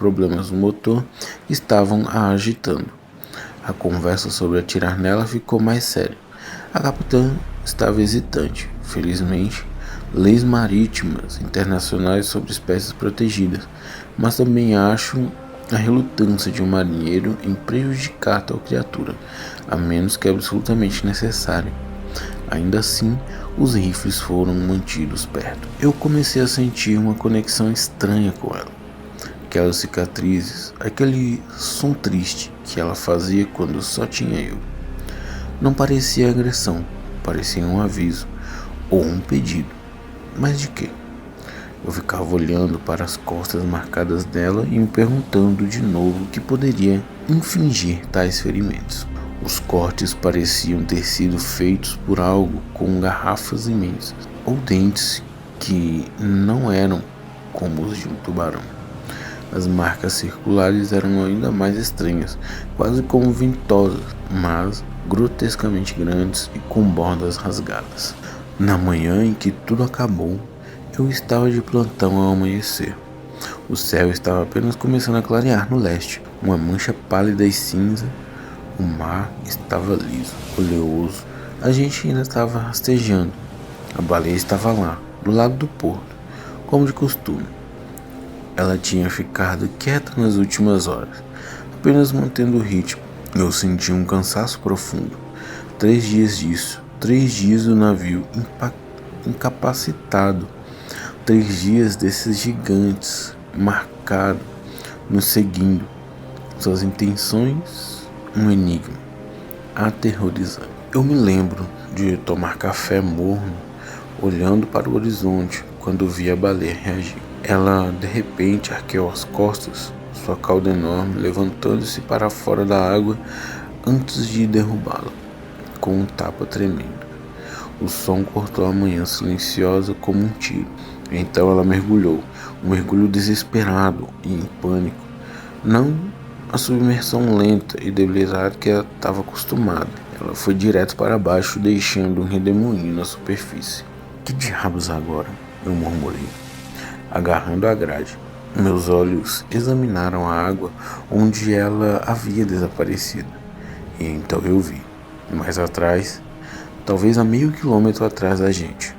problemas no motor estavam a agitando. A conversa sobre atirar nela ficou mais séria. A capitã estava hesitante. Felizmente, leis marítimas internacionais sobre espécies protegidas, mas também acho a relutância de um marinheiro em prejudicar tal criatura, a menos que absolutamente necessário. Ainda assim, os rifles foram mantidos perto. Eu comecei a sentir uma conexão estranha com ela. Aquelas cicatrizes, aquele som triste que ela fazia quando só tinha eu. Não parecia agressão, parecia um aviso ou um pedido. Mas de quê? Eu ficava olhando para as costas marcadas dela e me perguntando de novo o que poderia infligir tais ferimentos. Os cortes pareciam ter sido feitos por algo com garrafas imensas, ou dentes que não eram como os de um tubarão. As marcas circulares eram ainda mais estranhas, quase como ventosas, mas grotescamente grandes e com bordas rasgadas. Na manhã em que tudo acabou, eu estava de plantão ao amanhecer. O céu estava apenas começando a clarear no leste, uma mancha pálida e cinza. O mar estava liso, oleoso. A gente ainda estava rastejando. A baleia estava lá, do lado do porto, como de costume. Ela tinha ficado quieta nas últimas horas, apenas mantendo o ritmo. Eu senti um cansaço profundo. 3 dias disso, 3 dias do navio incapacitado, 3 dias desses gigantes marcado, nos seguindo. Suas intenções, um enigma aterrorizante. Eu me lembro de tomar café morno, olhando para o horizonte, quando vi a baleia reagir. Ela de repente arqueou as costas, sua cauda enorme levantando-se para fora da água antes de derrubá-la, com um tapa tremendo. O som cortou a manhã silenciosa como um tiro. Então ela mergulhou, um mergulho desesperado e em pânico. Não a submersão lenta e debilitada que ela estava acostumada. Ela foi direto para baixo, deixando um redemoinho na superfície. Que diabos agora? Eu murmurei, agarrando a grade. Meus olhos examinaram a água onde ela havia desaparecido. E então eu vi, mais atrás, talvez a meio quilômetro atrás da gente,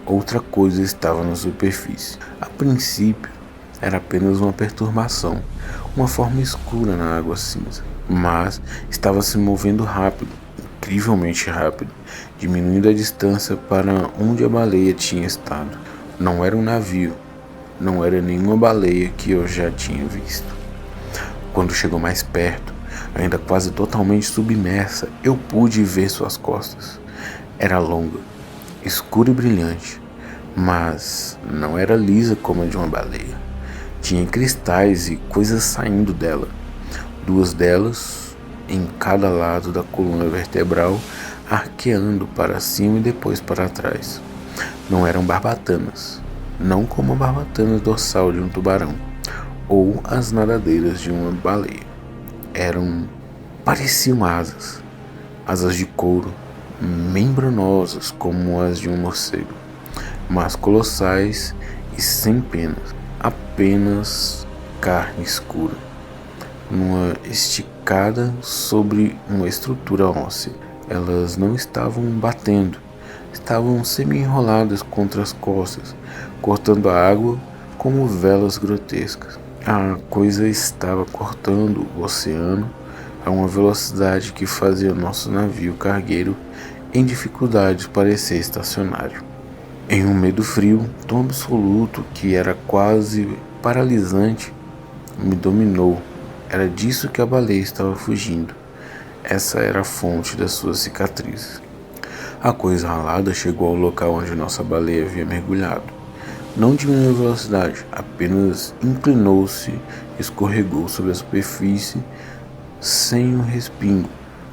outra coisa estava na superfície. A princípio, era apenas uma perturbação, uma forma escura na água cinza, mas estava se movendo rápido, incrivelmente rápido, diminuindo a distância para onde a baleia tinha estado. Não era um navio, não era nenhuma baleia que eu já tinha visto. Quando chegou mais perto, ainda quase totalmente submersa, eu pude ver suas costas. Era longa, escura e brilhante, mas não era lisa como a de uma baleia. Tinha cristais e coisas saindo dela, 2 delas em cada lado da coluna vertebral, arqueando para cima e depois para trás. Não eram barbatanas, não como a barbatana dorsal de um tubarão, ou as nadadeiras de uma baleia. Pareciam asas de couro, membranosas como as de um morcego, mas colossais e sem penas, apenas carne escura, numa esticada sobre uma estrutura óssea. Elas não estavam batendo, estavam semi-enroladas contra as costas, cortando a água como velas grotescas. A coisa estava cortando o oceano a uma velocidade que fazia nosso navio cargueiro em dificuldades parecer estacionário. Em um medo frio, tão absoluto que era quase paralisante, me dominou. Era disso que a baleia estava fugindo. Essa era a fonte das suas cicatrizes. A coisa ralada chegou ao local onde nossa baleia havia mergulhado. Não diminuiu a velocidade, apenas inclinou-se e escorregou sobre a superfície sem um respingo,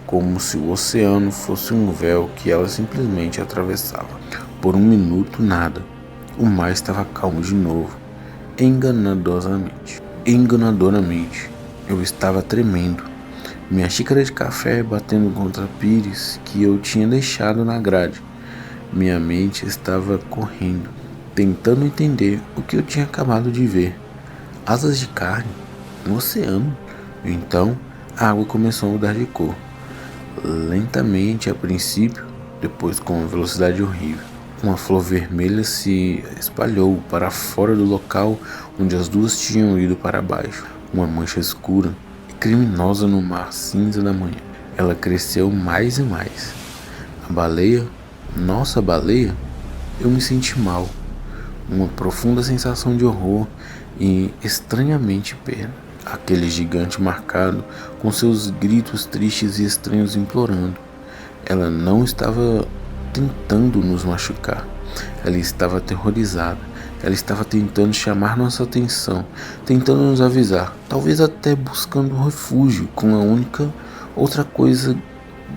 como se o oceano fosse um véu que ela simplesmente atravessava. Por um minuto, nada. O mar estava calmo de novo, enganadoramente. Eu estava tremendo, minha xícara de café batendo contra a pires que eu tinha deixado na grade. Minha mente estava correndo, tentando entender o que eu tinha acabado de ver. Asas de carne? Um oceano. Então, a água começou a mudar de cor. Lentamente a princípio, depois com uma velocidade horrível. Uma flor vermelha se espalhou para fora do local onde as duas tinham ido para baixo. Uma mancha escura e criminosa no mar cinza da manhã. Ela cresceu mais e mais. A baleia, nossa baleia, eu me senti mal. Uma profunda sensação de horror e estranhamente perda. Aquele gigante marcado com seus gritos tristes e estranhos implorando. Ela não estava tentando nos machucar. Ela estava aterrorizada. Ela estava tentando chamar nossa atenção, tentando nos avisar, talvez até buscando refúgio com a única outra coisa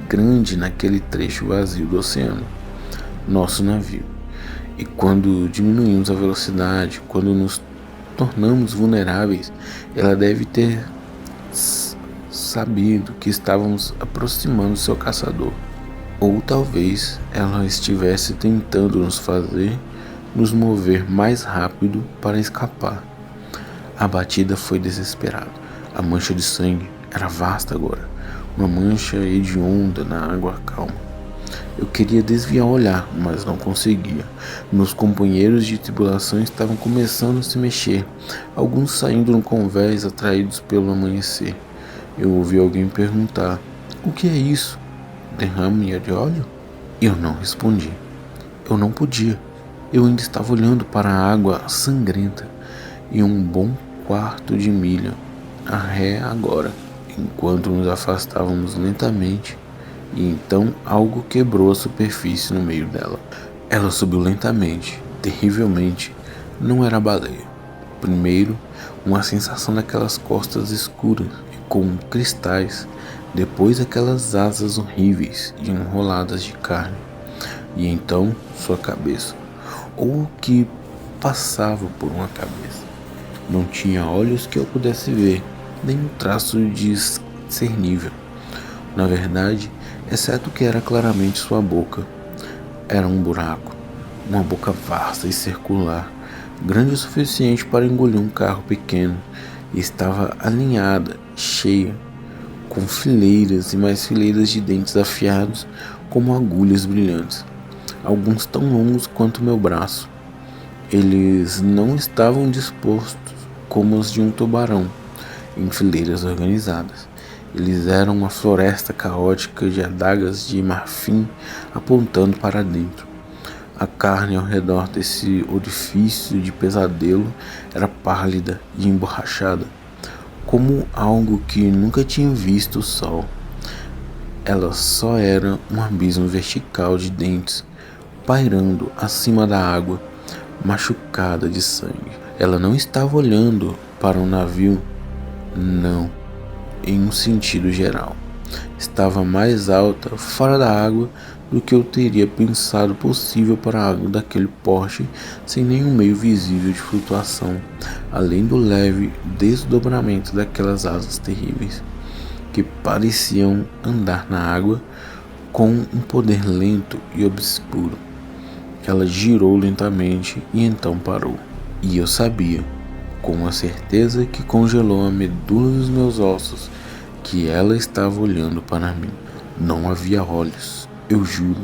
grande naquele trecho vazio do oceano, nosso navio. E quando diminuímos a velocidade, quando nos tornamos vulneráveis, ela deve ter sabido que estávamos aproximando seu caçador. Ou talvez ela estivesse tentando nos mover mais rápido para escapar. A batida foi desesperada. A mancha de sangue era vasta agora, uma mancha hedionda na água calma. Eu queria desviar o olhar, mas não conseguia. Meus companheiros de tripulação estavam começando a se mexer, alguns saindo no convés atraídos pelo amanhecer. Eu ouvi alguém perguntar: "O que é isso? Derrame de óleo?" Eu não respondi. Eu não podia. Eu ainda estava olhando para a água sangrenta e um bom quarto de milha a ré agora, enquanto nos afastávamos lentamente. E então algo quebrou a superfície no meio dela. Ela subiu lentamente, terrivelmente. Não era a baleia. Primeiro, uma sensação daquelas costas escuras e com cristais. Depois, aquelas asas horríveis e enroladas de carne. E então, sua cabeça. Ou o que passava por uma cabeça. Não tinha olhos que eu pudesse ver, nem um traço discernível. Na verdade, exceto que era claramente sua boca. Era um buraco, uma boca vasta e circular, grande o suficiente para engolir um carro pequeno, e estava alinhada, cheia, com fileiras e mais fileiras de dentes afiados como agulhas brilhantes, alguns tão longos quanto meu braço. Eles não estavam dispostos como os de um tubarão, em fileiras organizadas. Eles eram uma floresta caótica de adagas de marfim apontando para dentro. A carne ao redor desse orifício de pesadelo era pálida e emborrachada, como algo que nunca tinha visto o sol. Ela só era um abismo vertical de dentes, pairando acima da água, machucada de sangue. Ela não estava olhando para o navio, não. Em um sentido geral, estava mais alta fora da água do que eu teria pensado possível para algo daquele porte, sem nenhum meio visível de flutuação, além do leve desdobramento daquelas asas terríveis, que pareciam andar na água com um poder lento e obscuro. Ela girou lentamente e então parou, e eu sabia, com uma certeza que congelou a medula dos meus ossos, que ela estava olhando para mim. Não havia olhos, eu juro,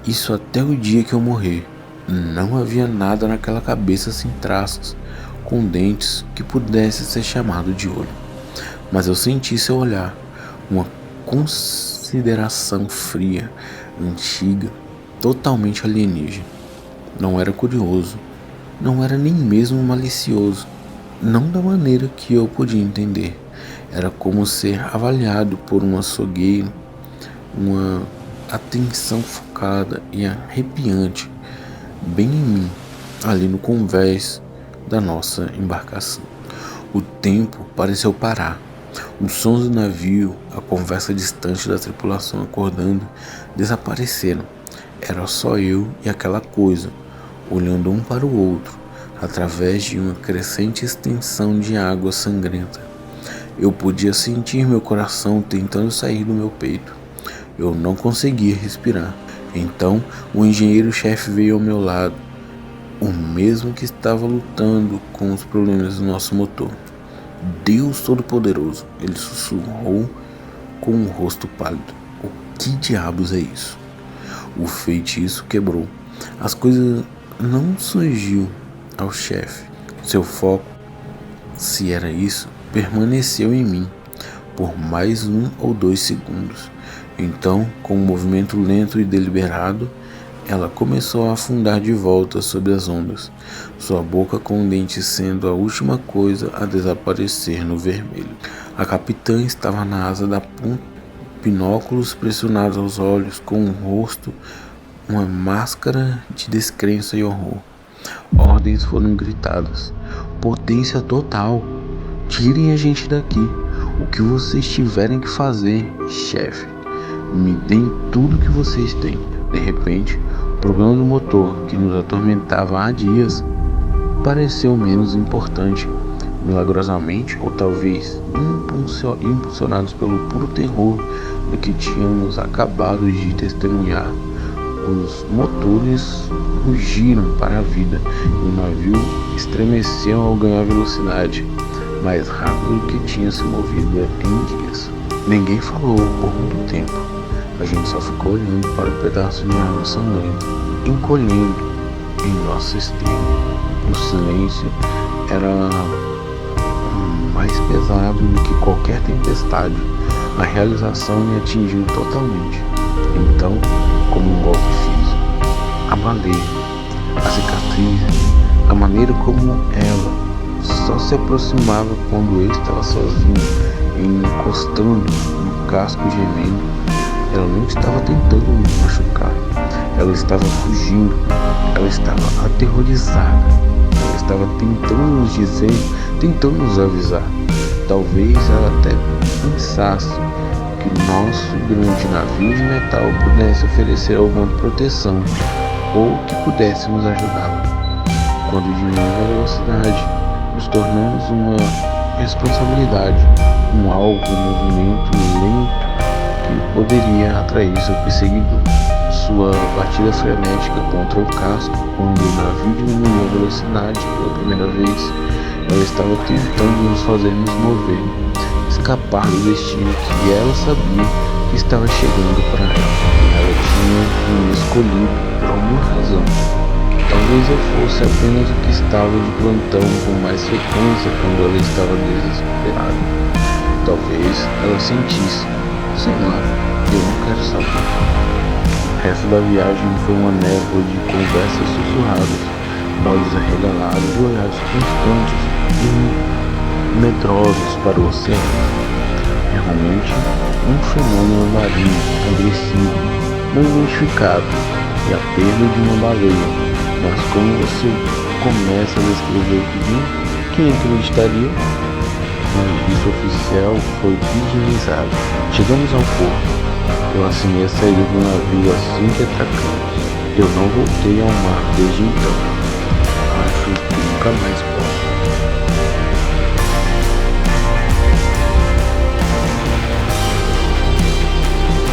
isso até o dia que eu morrer. Não havia nada naquela cabeça sem traços, com dentes que pudesse ser chamado de olho. Mas eu senti seu olhar, uma consideração fria, antiga, totalmente alienígena. Não era curioso, não era nem mesmo malicioso. Não da maneira que eu podia entender. Era como ser avaliado por um açougueiro, uma atenção focada e arrepiante, bem em mim, ali no convés da nossa embarcação. O tempo pareceu parar. Os sons do navio, a conversa distante da tripulação acordando, desapareceram. Era só eu e aquela coisa, olhando um para o outro, através de uma crescente extensão de água sangrenta. Eu podia sentir meu coração tentando sair do meu peito. Eu não conseguia respirar. Então, o engenheiro-chefe veio ao meu lado, o mesmo que estava lutando com os problemas do nosso motor. Deus Todo-Poderoso, ele sussurrou com um rosto pálido. O que diabos é isso? O feitiço quebrou. As coisas não surgiu ao chefe. Seu foco, se era isso, permaneceu em mim por mais 1 ou 2 segundos. Então, com um movimento lento e deliberado, ela começou a afundar de volta sob as ondas, sua boca com o dente sendo a última coisa a desaparecer no vermelho. A capitã estava na asa da ponta, binóculos pressionados aos olhos, com um rosto, uma máscara de descrença e horror. Ordens foram gritadas. Potência total. Tirem a gente daqui. O que vocês tiverem que fazer, chefe. Me deem tudo que vocês têm. De repente, o problema do motor, que nos atormentava há dias, pareceu menos importante. Milagrosamente, ou talvez impulsionados pelo puro terror do que tínhamos acabado de testemunhar, os motores rugiram para a vida e o navio estremeceu ao ganhar velocidade, mais rápido do que tinha se movido em dias. Ninguém falou por muito tempo. A gente só ficou olhando para o pedaço de água sangrenta, encolhendo em nosso extremo. O silêncio era mais pesado do que qualquer tempestade. A realização me atingiu totalmente. Então, como um golpe físico, a baleia, a cicatriz, a maneira como ela só se aproximava quando eu estava sozinho, encostando no casco gemendo. Ela não estava tentando me machucar, ela estava fugindo, ela estava aterrorizada, ela estava tentando nos dizer, tentando nos avisar. Talvez ela até pensasse que o nosso grande navio de metal pudesse oferecer alguma proteção ou que pudéssemos ajudá-la. Quando diminuímos a velocidade, nos tornamos uma responsabilidade, um alvo, um movimento lento que poderia atrair seu perseguidor. Sua batida frenética contra o casco, quando o navio diminuiu a velocidade pela primeira vez, ela estava tentando nos fazer nos mover, escapar do destino que ela sabia que estava chegando para ela. Ela tinha me escolhido por alguma razão. Talvez eu fosse apenas o que estava de plantão com mais frequência quando ela estava desesperada. Talvez ela sentisse, sei lá, eu não quero saber. O resto da viagem foi uma névoa de conversas sussurradas, olhos arregalados e olhares constantes e medrosos para o oceano. Realmente, um fenômeno marinho, agressivo, não identificado, e a perda de uma baleia. Mas como você começa a descrever tudo, quem acreditaria? O serviço oficial foi higienizado. Chegamos ao porto. Eu assinei a saída do navio assim que atracamos. Eu não voltei ao mar desde então. Acho que nunca mais posso.